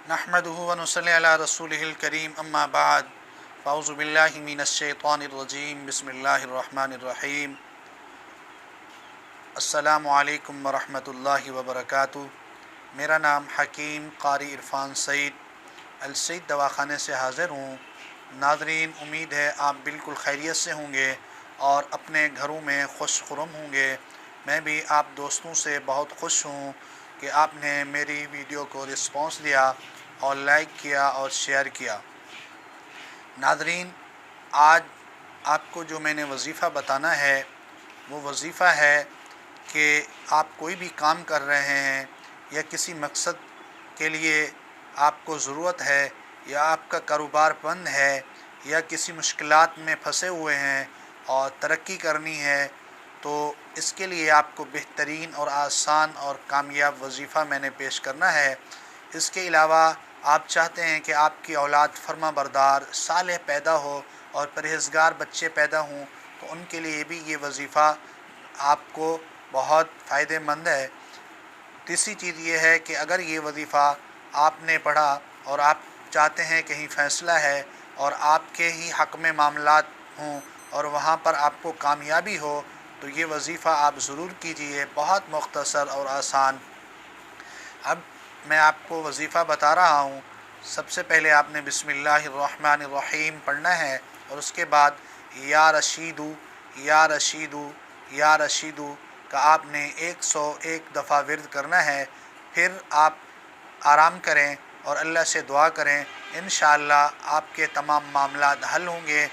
नहमदुहु व नुसल्ली अला रसूलिहिल करीम अम्मा बाद फ़ाऊज़ु बिल्लाहि मिनश शैतानिर रजीम बिस्मिल्लाहिर रहमानिर रहीम अस्सलामु अलैकुम व रहमतुल्लाहि व बरकातुहू। मेरा नाम हकीम कारी इरफ़ान सईद अल सईद दवाख़ाने से हाज़िर हूँ। नाज़रीन, उम्मीद है आप बिल्कुल खैरियत से होंगे और अपने घरों में खुश खुरम होंगे। मैं भी आप दोस्तों से बहुत खुश हूँ कि आपने मेरी वीडियो को रिस्पांस दिया और लाइक किया और शेयर किया। नाज़रीन, आज आपको जो मैंने वजीफ़ा बताना है वो वजीफ़ा है कि आप कोई भी काम कर रहे हैं या किसी मकसद के लिए आपको ज़रूरत है या आपका कारोबार बंद है या किसी मुश्किलात में फंसे हुए हैं और तरक्की करनी है, तो इसके लिए आपको बेहतरीन और आसान और कामयाब वजीफ़ा मैंने पेश करना है। इसके अलावा आप चाहते हैं कि आपकी औलाद फर्मा बरदार सालेह पैदा हो और परहेज़गार बच्चे पैदा हों, तो उनके लिए भी ये वजीफ़ा आपको बहुत फ़ायदेमंद है। तीसरी चीज़ ये है कि अगर ये वजीफ़ा आपने पढ़ा और आप चाहते हैं कहीं फ़ैसला है और आपके ही हक़ में मामलात हों और वहाँ पर आपको कामयाबी हो, तो ये वजीफ़ा आप ज़रूर कीजिए। बहुत मुख्तसर और आसान। अब मैं आपको वजीफ़ा बता रहा हूँ। सबसे पहले आपने बिस्मिल्लाहिर्रहमानिर्रहीम पढ़ना है और उसके बाद या रशीदू या रशीदू या रशीदू का आपने 101 दफ़ा विर्द करना है। फिर आप आराम करें और अल्लाह से दुआ करें। इंशाअल्लाह आपके तमाम मामलात हल होंगे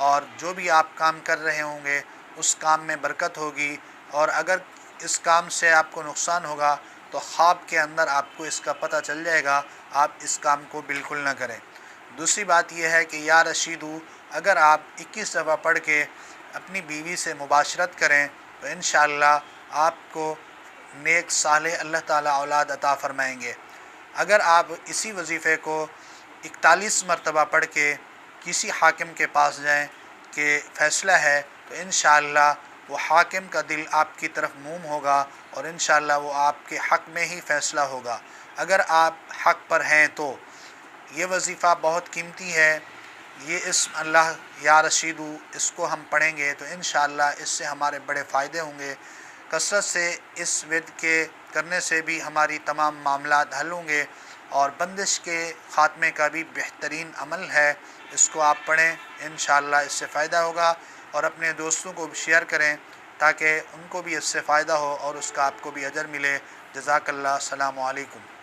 और जो भी आप काम कर रहे होंगे उस काम में बरकत होगी। और अगर इस काम से आपको नुकसान होगा तो ख्वाब के अंदर आपको इसका पता चल जाएगा, आप इस काम को बिल्कुल ना करें। दूसरी बात यह है कि या रशीदू अगर आप 21 दफ़ा पढ़ के अपनी बीवी से मुबाशरत करें तो इंशाअल्लाह आपको नेक सालेह अल्लाह ताला औलाद अता फ़रमाएंगे। अगर आप इसी वजीफ़े को 41 मरतबा पढ़ के किसी हाकिम के पास जाएं कि फ़ैसला है, तो इंशाअल्लाह वो हाकिम का दिल आपकी तरफ मूम होगा और इंशाअल्लाह वो आपके हक़ में ही फ़ैसला होगा। अगर आप हक़ पर हैं तो ये वजीफ़ा बहुत कीमती है। ये इस्म अल्लाह या रशीदू इसको हम पढ़ेंगे तो इंशाअल्लाह इससे हमारे बड़े फ़ायदे होंगे। कसरत से इस विर्द के करने से भी हमारी तमाम मामलात हल होंगे और बंदिश के ख़ात्मे का भी बेहतरीन अमल है। इसको आप पढ़ें, इंशाअल्लाह इससे फ़ायदा होगा और अपने दोस्तों को भी शेयर करें ताकि उनको भी इससे फ़ायदा हो और उसका आपको भी अजर मिले। जज़ाकल्लाह। अस्सलामु अलैकुम।